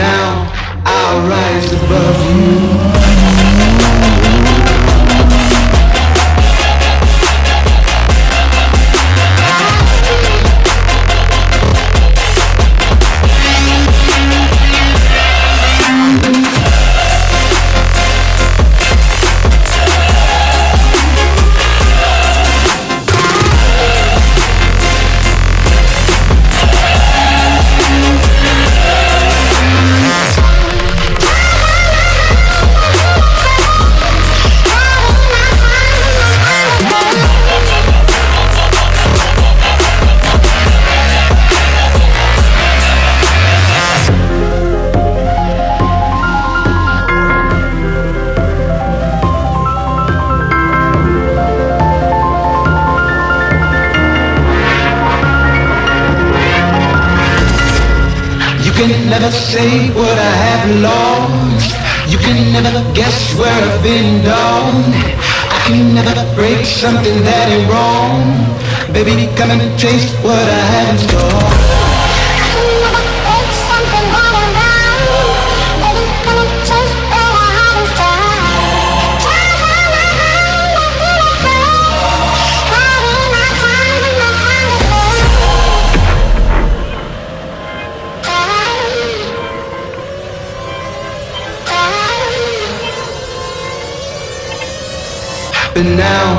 now I'll rise above you. You can never say what I have lost. You can never guess where I've been down. I can never break something that ain't wrong. Baby, come and taste what I have in store. I can never break something that ain't wrong. Baby, come and taste what I have in store. But now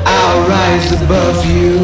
I'll rise above you.